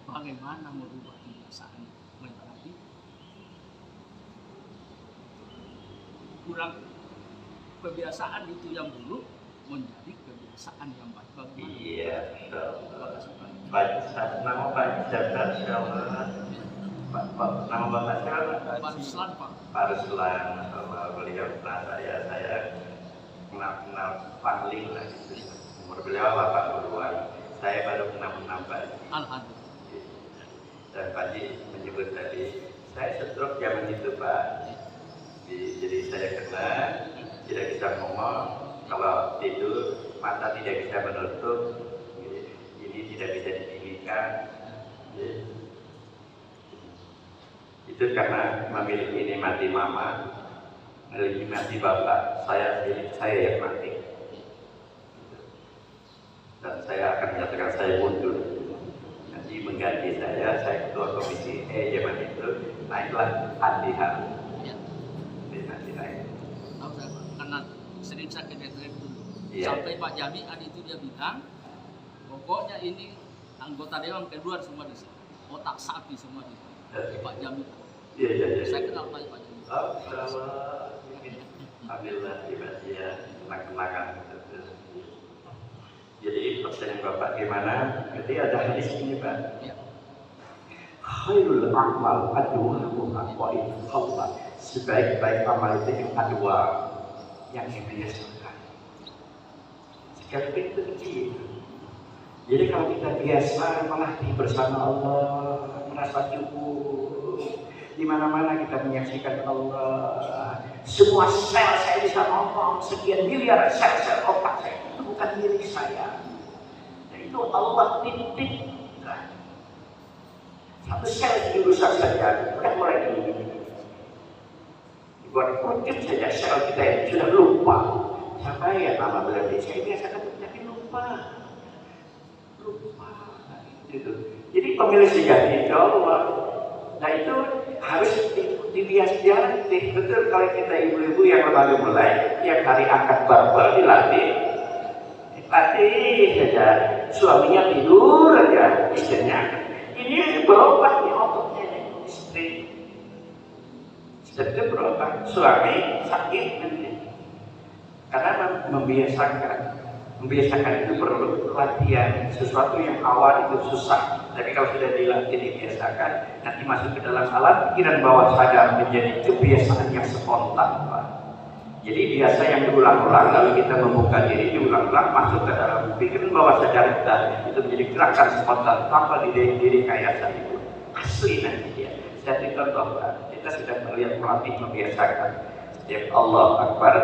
[SPEAKER 4] Bagaimana merubah kebiasaan menjadi kurang kebiasaan itu yang buruk menjadi kebiasaan yang baik. Bagaimana?
[SPEAKER 2] Nama Pak Jabbar siapa? Nama Bapak siapa?
[SPEAKER 4] Pak Ruslan Pak.
[SPEAKER 2] Pak Ruslan, beliau pernah saya kenal Fahli lah gitu. Umur beliau 80-an. Saya baru 66 Pak.
[SPEAKER 4] Alhamdulillah.
[SPEAKER 2] Dan Pak Haji menyebut tadi, saya stroke zaman itu Pak. Jadi saya kena, tidak bisa ngomong, kalau tidur mata tidak bisa menutup, ini tidak bisa didirikan. Itu karena memiliki mati mama, memiliki mati bapak, saya yang mati. Dan saya akan menyatakan saya mundur. Mengganti saya ketua komisi zaman itu, naiklah Hadiha. Nanti naik.
[SPEAKER 4] Tahu saya Pak, karena sering saya ke DPR dulu.
[SPEAKER 2] Iya.
[SPEAKER 4] Sampai Pak Jami itu dia bilang, pokoknya ini anggota dewan keluar semua di sini, otak sapi semua di sini. Pak Jami.
[SPEAKER 2] Iya.
[SPEAKER 4] Saya kenal Pak Jami.
[SPEAKER 2] Alhamdulillah, ya, kenang-kenangan. Jadi pertanyaan Bapak gimana? Jadi ada hadis ini Pak. Khairul amal adwamu aqwaid Allah. Sebaik-baik amal itu yang adwa, yang dibiasakan. Sekali itu kecil. Jadi kalau kita biasa melatih bersama Allah, merasa cukup, di mana-mana kita menyaksikan Allah. Semua sel saya bisa ngomong, sekian miliar sel-sel otak saya. Itu bukan diri saya. Itu Allah titik. Satu sel dirusak saja, bukan mulai ini. Buat kurcut saja sel kita yang sudah lupa. Siapa ya nama beliau? Saya biasa tapi lupa. Gitu. Jadi pemilih sejati itu Allah. Nah itu harus dibiasakan. Betul kalau kita ibu-ibu yang baru mulai, tiap hari angkat barbel dilatih saja. Suaminya tidur aja, istrinya. Ini berubah nih ototnya istri. Jadi berobat, suami sakit nanti. Karena membiasakan itu perlu latihan. Sesuatu yang awal itu susah, tapi kalau sudah dilatih, dibiasakan, nanti masuk ke dalam alam pikiran bawah sadar menjadi kebiasaan yang spontan, Pak. Jadi biasa yang diulang-ulang, lalu kita membuka diri, diulang-ulang, masuk ke dalam pikiran bawah sadar kita, itu menjadi gerakan spontan tanpa diri kayak itu. Asli nanti dia. Saya beri contoh, Pak. Kita sudah melihat melatih membiasakan. Setiap Allah Akbar,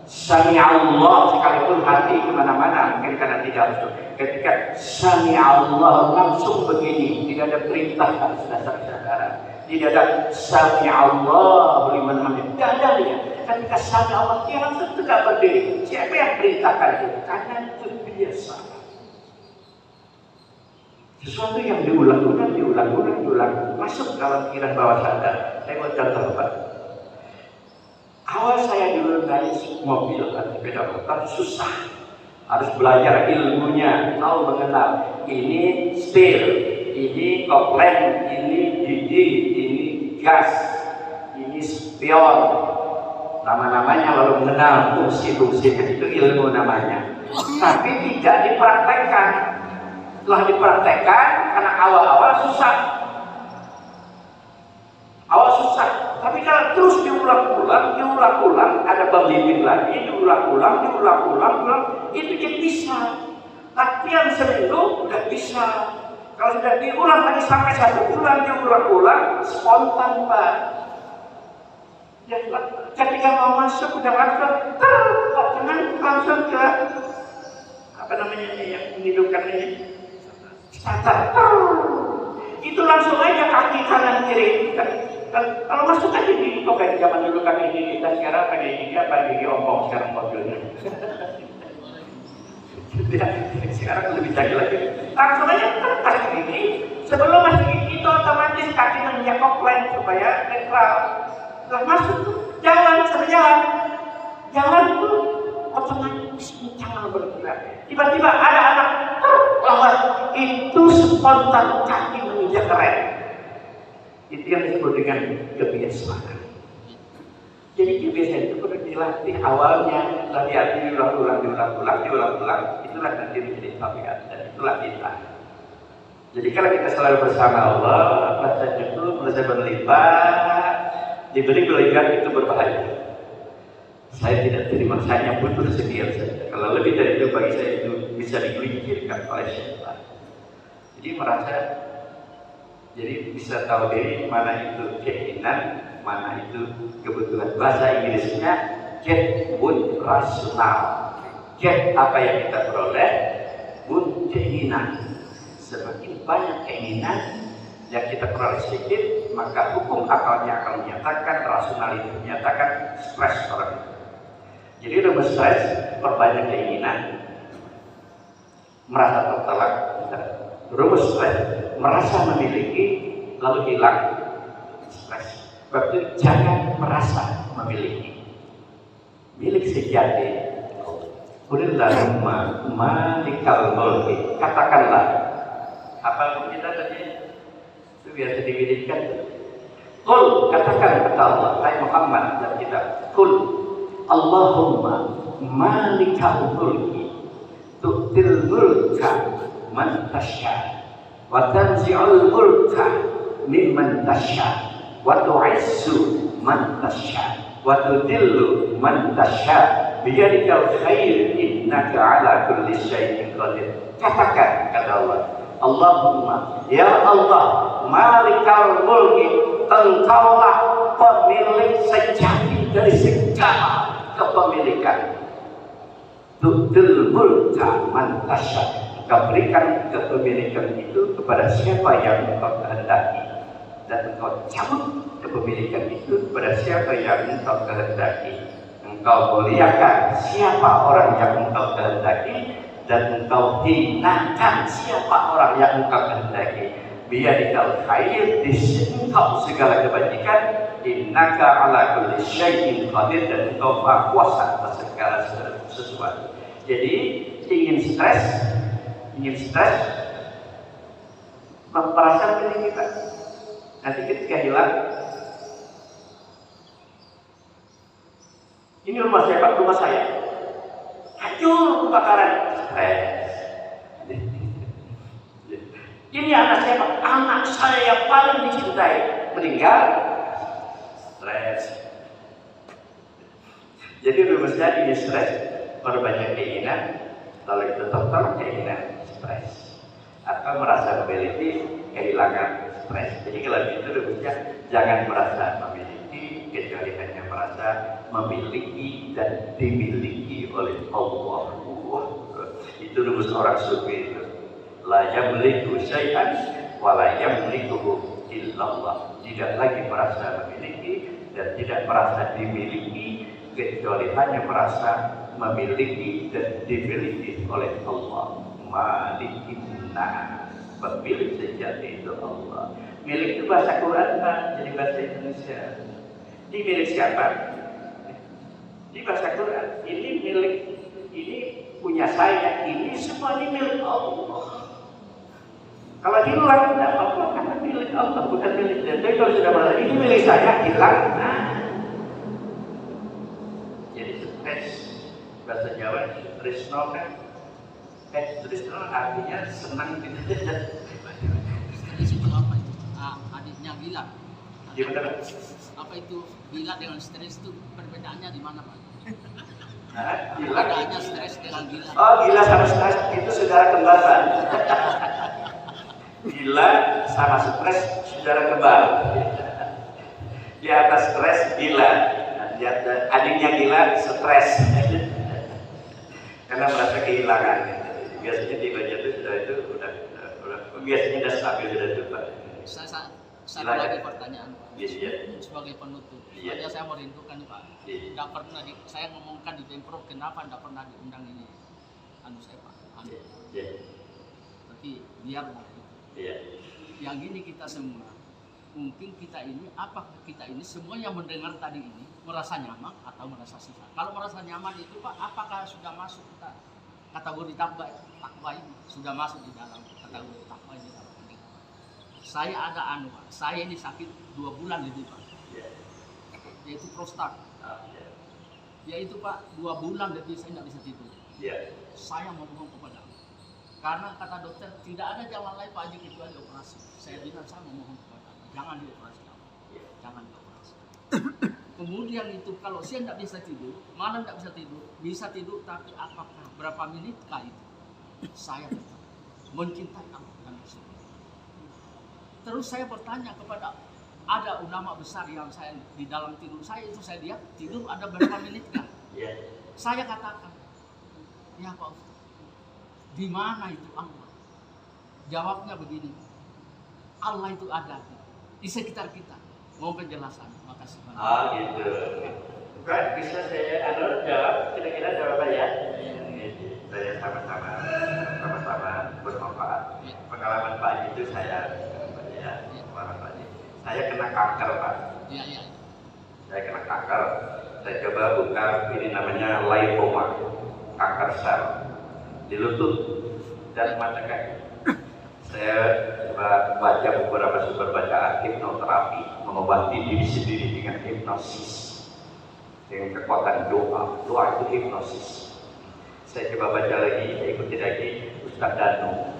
[SPEAKER 2] Sami Allah, sekalipun hati kemana-mana, mungkin karena tidak harus. Ketika Sami Allah langsung begini, tidak ada perintah harus dasar saudara. Tidak ada Sami Allah liman hamid. Tidak ada dia. Ketika Sami Allah, dia langsung tegak berdiri. Siapa yang perintahkan itu? Karena itu biasa. Sesuatu yang diulang-ulang, masuk dalam pikiran bawah sadar. Saya mau contoh, Pak. Awal saya dulu naik mobil atau sepeda motor susah. Harus belajar ilmunya, tahu mengenal. Ini setir, ini kopling, ini gigi, ini gas, ini spion. Nama-namanya lalu mengenal fungsi-fungsinya, itu ilmu namanya. Tapi tidak dipraktekkan. Setelah dipraktekkan, karena awal-awal susah. Tapi kalau terus diulang-ulang, ada pembimbing lagi, diulang-ulang, itu jadi bisa. Latihan seminggu udah bisa. Kalau sudah diulang lagi sampai 1 bulan, diulang-ulang, spontan, Pak. Ya, ketika mau masuk udah langsung, jangan langsung ke apa namanya ini yang menghidupkan ini, starter. Itu langsung aja kaki kanan kiri. Kalau masuk aja di kayak zaman dulu kaki di kita sekarang pakai gigi apa gigi ompong sekarang mobilnya. Sekarang lebih canggih lagi. Langsung aja pas gigi. Sebelum masuk gigi itu otomatis kaki menginjak kopling supaya netral. Setelah masuk tuh jalan tuh otomatis jangan bergerak. Tiba-tiba ada anak lewat, itu spontan kaki menginjak rem. Itu yang disebut dengan kebiasaan. Jadi kebiasaan itu perlu dilatih awalnya, dilatih diulang-ulang. Itulah nanti menjadi tabiat dan itulah kita. Jadi kalau kita selalu bersama Allah, rasa cukup, merasa berlimpah, diberi kelebihan itu berbahaya. Saya tidak terima, hanya butuh sekian saja. Kalau lebih dari itu bagi saya itu bisa digelincirkan oleh syaitan. Jadi bisa tahu diri mana itu keinginan, mana itu kebutuhan. Bahasa Inggrisnya get would rasional. Get apa yang kita peroleh, would keinginan. Semakin banyak keinginan yang kita peroleh sedikit, maka hukum akalnya akan menyatakan, rasionalitas menyatakan stres orang itu. Jadi rumus stres, perbanyak keinginan, merasa tertelak. Rumus stres, merasa memiliki, lalu hilang stres. Berarti jangan merasa memiliki. Milik sejati. Qulillahumma malikal mulki. Katakanlah. Apa kita tadi? Itu biasa diwiridkan. Qul, katakan kata Allah, hai Muhammad dan kita. Qul Allahumma malikal mulki tu'til mulka man tasya wa tanzi'ul mulka mimman tasya wa tu'izzu man tasya wa tudillu man tasya biyadikal khair innaka ala kulli syai'in qadir. Katakan kata Allah, Allahumma ya Allah malikal mulki, engkaulah pemilik sejati dari segala kepemilikan. Tu'til mulka man tasya, engkau berikan kepemilikan itu kepada siapa yang engkau kehendaki, dan engkau cabut kepemilikan itu kepada siapa yang engkau kehendaki. Engkau muliakan siapa orang yang engkau kehendaki, dan engkau hinakan siapa orang yang engkau kehendaki. Biyadikal khair, di engkau segala kebajikan. Innaka ala kulli syai'in qadir, dan engkau maha kuasa atas segala sesuatu. Jadi ingin stres memperasan diri kita. Nanti ketika hilang Ini rumah saya Pak, rumah saya. Hancur kebakaran. Stres. Ini anak saya Pak, anak saya yang paling dicintai meninggal. Stres. Jadi rumusnya ini stres, berbanyak keinginan, lalu itu total keinginan, stres. Atau merasa memiliki, kehilangan stres. Jadi kalau itu rumusnya jangan merasa memiliki, kecuali hanya merasa memiliki dan dimiliki oleh Allah. Itu rumus orang sufi itu. La yamliku syai'an wa la yamlikuhu illallah. Tidak lagi merasa memiliki dan tidak merasa dimiliki, kecuali hanya merasa memiliki dan dimiliki oleh Allah. Malikin nas, pemilik sejati itu Allah. Milik itu bahasa Quran Pak, jadi bahasa Indonesia. Ini milik siapa? Ini bahasa Quran. Ini milik, ini punya saya. Ini semua ini milik Allah. Kalau hilang tidak apa-apa karena milik Allah, bukan milik dia. Tapi kalau sudah merasa ini milik saya, hilang. Nah, jadi stres, bahasa Jawa tresno kan. Tresno artinya senang gitu.
[SPEAKER 4] Stres itu apa itu? Adiknya gila.
[SPEAKER 2] Gimana?
[SPEAKER 4] Apa itu gila dengan stres itu perbedaannya di mana Pak?
[SPEAKER 2] Nah, gila.
[SPEAKER 4] Perbedaannya stres dengan gila.
[SPEAKER 2] Oh, gila sama stres itu saudara kembar Pak. Gila sama stres saudara kembar. Di atas stres gila, di atas adiknya gila stres. Karena merasa kehilangan. Biasanya di bagian itu sudah biasanya sudah stabil sudah itu Pak.
[SPEAKER 4] Saya lagi pertanyaan Pak.
[SPEAKER 2] Yes, ya.
[SPEAKER 4] Sebagai penutup,
[SPEAKER 2] Iya.
[SPEAKER 4] saya mau rindukan Pak.
[SPEAKER 2] Iya.
[SPEAKER 4] Tidak pernah saya ngomongkan di Pemprov, kenapa tidak pernah diundang ini? Saya Pak.
[SPEAKER 2] Iya.
[SPEAKER 4] Tapi biarlah.
[SPEAKER 2] Iya.
[SPEAKER 4] Yang ini kita semua, mungkin kita ini, semua yang mendengar tadi ini merasa nyaman atau merasa susah. Kalau merasa nyaman itu Pak, apakah sudah masuk kita kategori takwa ini? Sudah masuk di dalam kategori takwa ini. Saya ada Pak, saya ini sakit 2 bulan itu Pak, yaitu prostat. Yaitu Pak, 2 bulan lebih saya tidak bisa tidur. Saya memohon kepada Allah. Karena kata dokter tidak ada jalan lain Pak Haji kecuali operasi. Saya bilang saya memohon kepada Allah, jangan dioperasi, jangan dioperasi. Kemudian itu kalau saya tidak bisa tidur, malam tidak bisa tidur, tapi apakah berapa menitkah itu? Saya tetap mencintai Allah dan Rasul. Terus saya bertanya kepada ada ulama besar yang saya di dalam tidur saya itu saya lihat tidur ada berapa menit kan? Saya katakan, ya Pak Ustaz, di mana itu Allah? Jawabnya begini, Allah itu ada di sekitar kita. Mau penjelasan? Makasih banyak.
[SPEAKER 2] Gitu. Kan bisa saya jawab kira-kira jawabannya. Saya sama-sama bermanfaat. Pengalaman Pak Haji itu saya kena kanker Pak.
[SPEAKER 4] Iya.
[SPEAKER 2] Saya kena kanker. Saya coba buka ini namanya lymphoma, kanker sel di lutut dan mata kaki. Saya coba baca beberapa sumber bacaan hipnoterapi, mengobati diri sendiri dengan hipnosis, dengan kekuatan doa. Doa itu hipnosis. Saya coba baca lagi, saya ikuti lagi Ustaz Danu.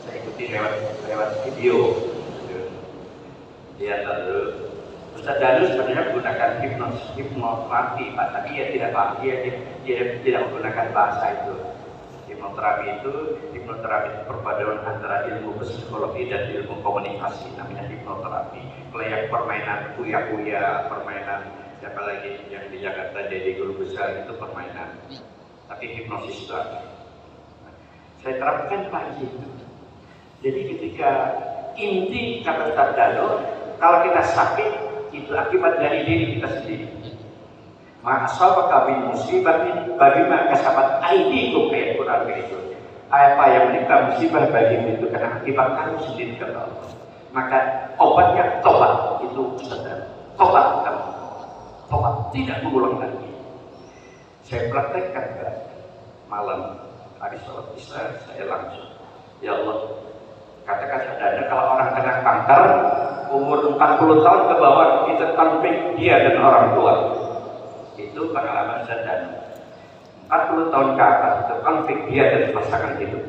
[SPEAKER 2] Saya ikuti lewat video. Lihat lalu Ustaz Danu sebenarnya menggunakan hipnoterapi Pak, tapi dia tidak menggunakan bahasa itu. Hipnoterapi itu perpaduan antara ilmu psikologi dan ilmu komunikasi, namanya hipnoterapi. Kalau yang permainan kuya-kuya, permainan siapa lagi yang di Jakarta jadi guru besar itu permainan. Tapi hipnosis itu ada. Saya terapkan pagi itu. Jadi ketika inti kata Ustaz Danu, kalau kita sakit itu akibat dari diri kita sendiri. Ma'asabaka min musibatin bagaimana kasabat aidikum kayak Quran begitu. Apa yang menimpa musibah bagimu itu karena akibat kamu sendiri kata Allah. Maka obatnya tobat, itu Ustaz. Tobat kamu. Tobat, tidak mengulang lagi. Saya praktekkan kan malam habis sholat isya saya langsung, ya Allah, katakan sadar kalau orang kena kanker umur 40 tahun ke bawah kita tampik dia dan orang tua. Itu pengalaman saya dan 40 tahun ke atas itu konflik dia dan pasangan hidup.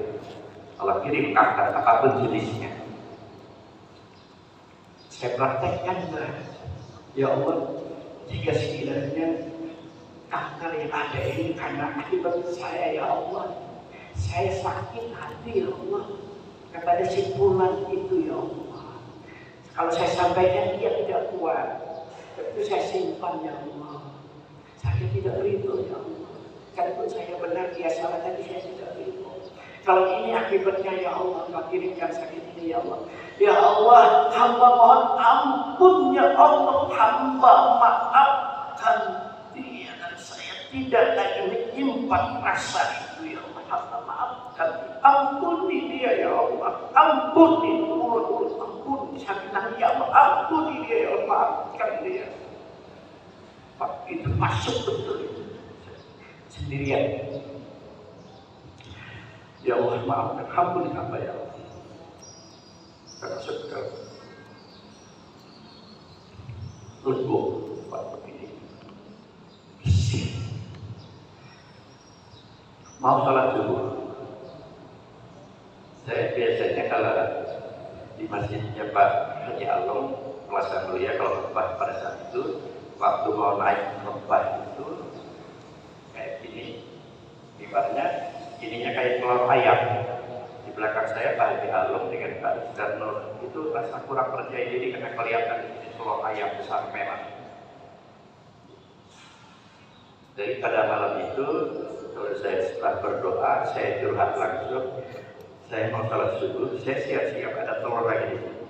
[SPEAKER 2] Allah kirim kanker apapun jenisnya. Saya praktekkan, ya Allah, jika sekiranya kanker yang ada ini karena akibat saya, ya Allah, saya sakit hati, ya Allah, kepada simpulan itu, ya Allah. Kalau saya sampaikan dia tidak kuat, itu saya simpan, ya Allah. Saya tidak ridho, ya Allah. Kalaupun saya benar, dia salah, tadi saya tidak ridho. Kalau ini akibatnya, ya Allah, maka kirimkan sakit ini, ya Allah. Ya Allah, hamba mohon ampun, ya Allah, hamba maafkan dia dan saya tidak lagi menyimpan rasa itu, ya Allah. Hamba maafkan, ampuni dia, ya Allah. Ampuni mulut, ampuni sakitnya, ya Allah. Ampuni dia, ya Allah, maafkan dia. Pak, itu masuk betul itu. Sendirian. Ya Allah, maafkan, ampuni hamba, ya Allah. Karena segera legowo Pak begini. Mau salat subuh. Saya biasanya kalau di masjidnya Pak Haji Along Plaza Mulia, kalau khutbah pada saat itu, waktu mau naik khutbah itu kayak gini, ibaratnya ininya kayak telur ayam. Di belakang saya Pak Haji Along dengan Pak Sudarno itu rasa kurang percaya diri karena kelihatan ini telur ayam besar merah. Jadi pada malam itu, kalau saya setelah berdoa, saya curhat langsung, saya mau salat subuh, saya siap-siap ada telur lagi di sini.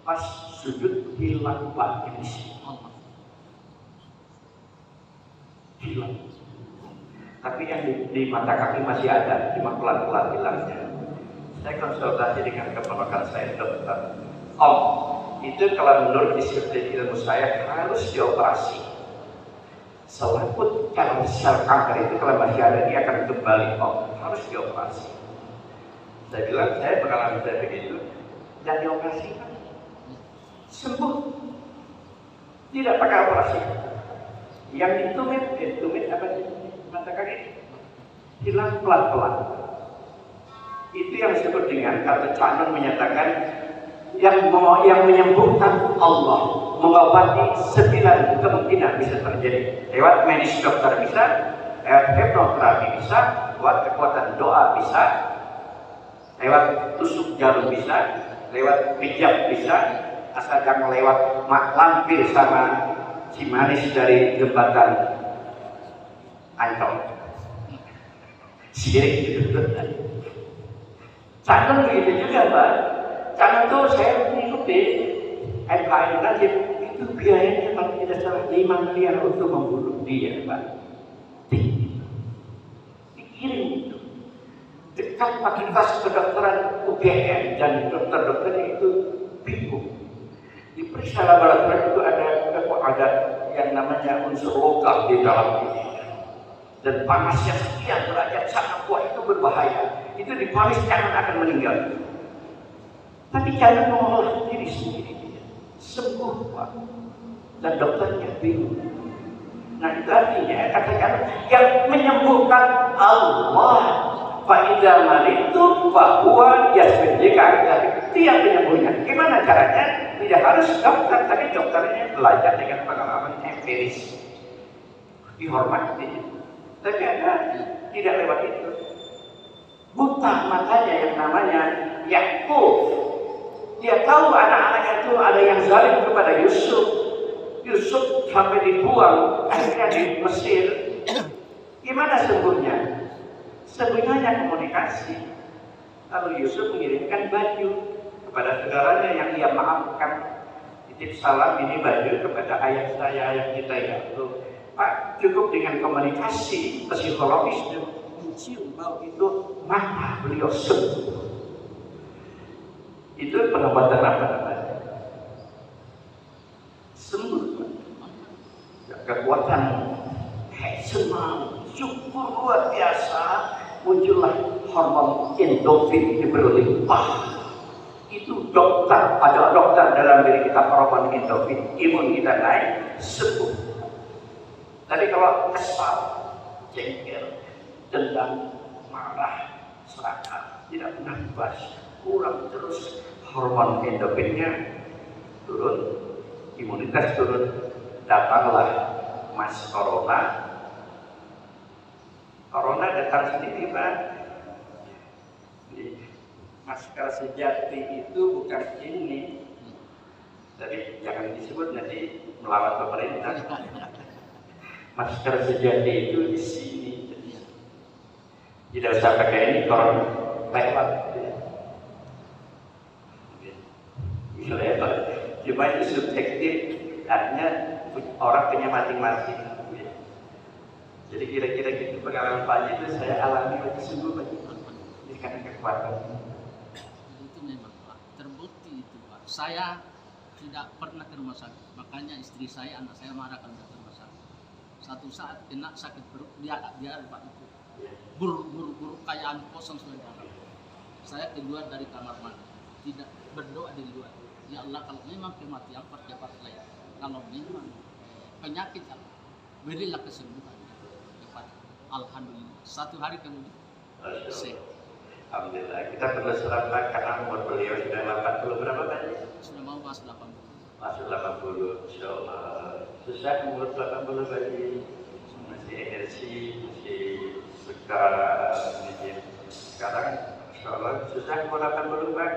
[SPEAKER 2] Pas sujud hilang Pak di sini. Hilang. Tapi yang di mata kaki masih ada, cuma pelan-pelan hilangnya. Saya konsultasi dengan keponakan saya, dokter. Om, itu kalau menurut disiplin ilmu saya harus dioperasi. Selaput kalau sel kanker itu kalau masih ada dia akan kembali, Om, harus dioperasi. Saya bilang, saya pengalaman saya begitu, dan dioperasi kan sembuh, tidak pakai operasi. Yang ditumit apa sih? Mata kaki hilang pelan-pelan. Itu yang disebut dengan kata Cak Nun menyatakan yang menyembuhkan Allah, mengobati 9 kemungkinan bisa terjadi. Lewat medis dokter bisa, lewat hipnoterapi bisa, lewat kekuatan doa bisa, lewat tusuk jarum bisa, lewat pijat bisa, asal jangan lewat lampir sama si manis dari jembatan Ancol. Sirik gitu. Cak begitu juga, Pak. Cak tuh saya mengikuti MKM Najib, itu biayanya kalau tidak salah 5 miliar untuk membunuh dia, Pak. Dikirim itu. Dekat fakultas kedokteran UGM dan dokter-dokternya itu bingung. Diperiksa laboratorium itu ada yang namanya unsur logam di dalam ini. Dan panasnya sekian derajat sangat kuat, itu berbahaya. Itu diponis jangan akan meninggal. Tapi jangan mengolah diri sendiri. Sembuh, Pak. Dan dokternya bingung. Nah itu artinya katakan yang menyembuhkan Allah. Fa'idha maritu fahuwa yasbidika. Itu yang penyembuhnya. Gimana caranya? Tidak harus dokter, tapi dokternya belajar dengan pengalaman empiris. Dihormati. Tapi ada tidak lewat itu. Buta matanya yang namanya Yakub. Dia tahu anak-anaknya itu ada yang zalim kepada Yusuf. Yusuf sampai dibuang akhirnya di Mesir. Gimana sembuhnya? Sembuhnya komunikasi. Lalu Yusuf mengirimkan baju kepada saudaranya yang ia maafkan. Titip salam ini baju kepada ayah saya, ayah kita Yakub. Pak, cukup dengan komunikasi psikologis dan mencium bau itu, maka beliau sembuh. Itu pengobatan apa namanya? Sembuh. Kekuatan senang, syukur luar biasa, muncullah hormon endorfin yang berlimpah. Itu dokter, ada dokter dalam diri kita, hormon endorfin, imun kita naik, sembuh. Tapi kalau kesal, jengkel, dendam, marah, serakah, tidak pernah bebas, kurang terus, hormon endorfinnya turun, imunitas turun, datanglah Mas Corona. Corona datang sendiri, Pak. Masker sejati itu bukan ini, tapi jangan disebut nanti melawan pemerintah. Masker sejati itu di sini. Tidak usah pakai ini, corona lewat. Lewat. Cuma itu subjektif, artinya orang punya masing-masing. Jadi kira-kira gitu pengalaman Pak itu saya alami sungguh Pak. Ini karena kekuatan.
[SPEAKER 4] Itu memang Pak, terbukti itu Pak. Saya tidak pernah ke rumah sakit, makanya istri saya, anak saya marah kalau ke rumah sakit. Satu saat kena sakit perut, dia Pak itu buruk kayak anu kosong sebenarnya. Saya keluar dari kamar mandi, tidak berdoa di luar. Ya Allah, kalau memang kematian percepat lagi. Kalau memang penyakit, berilah kesembuhan. Alhamdulillah. 1 hari kemudian sehat.
[SPEAKER 2] Alhamdulillah. Kita perlu selamat karena umur beliau sudah 80 berapa tadi?
[SPEAKER 4] Sudah mau masuk 80.
[SPEAKER 2] Masuk 80, insya Allah. Susah umur 80 bagi masih energi, masih segar, sekarang insya Allah susah umur 80 Pak.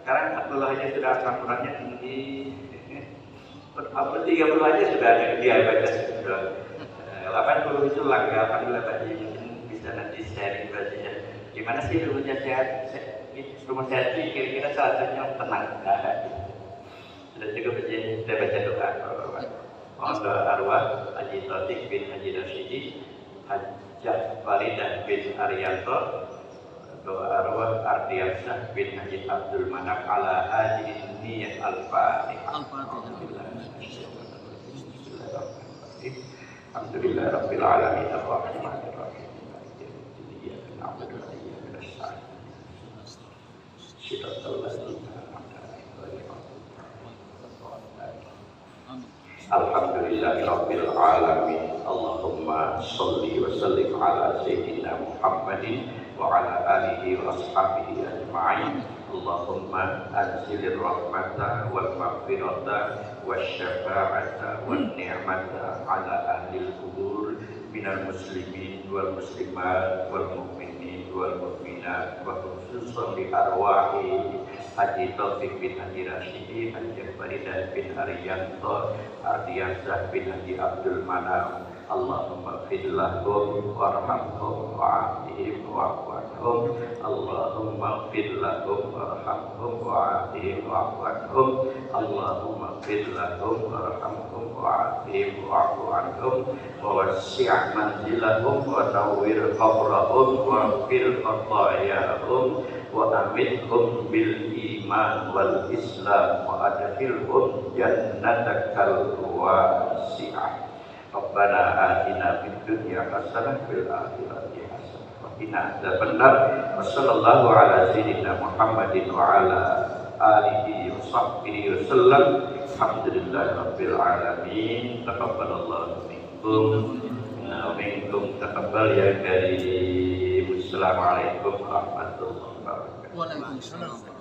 [SPEAKER 2] Sekarang 40 aja sudah asam uratnya tinggi. 30 aja sudah ada diabetes sudah. 80 itu langkah, alhamdulillah Pak, mungkin bisa nanti sharing bajunya. Gimana sih rumahnya sehat? Rumah sehat sih kira-kira salah satunya tenang. Sudah cukup aja, saya baca doa. Mohon doa arwah Haji Taufik bin Haji Rasyidi, Hajjah Faridah bin Arianto, doa arwah Ardiyansah bin Haji Abdul Manaf ala Haji Niyah Al-Fatihah. Alhamdulillah Rabbil Alamin Ar-Rahmanir Rahim. Iyyaka na'budu wa iyyaka nasta'in. Shiratal ladzina an'amta 'alaihim. Alhamdulillah Rabbil Alamin. Allahumma sholli wa sallim ala Sayyidina Muhammadin wa ala alihi wa ashabihi ajma'in. Allahumma anzilir rahmata wal maghfirata wasyafa'ata wan ni'mata ala ahlil qubur minal muslimin wal muslimat wal mu'minin wal mu'minat wa khususan li arwahi Haji Taufik bin Haji Rasyidi, Haji Faridah bin Arianto, Ardiyansah bin Haji Abdul Manaf. Allahumma fid lahum warhamhum wa'afihim wa'fu anhum. Allahumma fid lahum warhamhum wa'afihim wa'fu anhum. Allahumma fid lahum warhamhum wa'afihim wa'fu anhum. Wa wasi' manzilahum wa nawwir qabrahum wa fil khatayahum wa amidhum bil iman wal islam wa adkhilhum jannatakal wasi'ah. Rabbana atina fid dunya hasanah fil akhirati hasanah wa qina adzabannar. Wa sallallahu ala sayyidina Muhammadin wa ala alihi wa sahbihi wasallam. Alhamdulillahirabbil alamin. Taqabbalallahu minkum wa minkum taqabbal ya karim. Assalamualaikum warahmatullahi wabarakatuh.
[SPEAKER 4] Waalaikumsalam.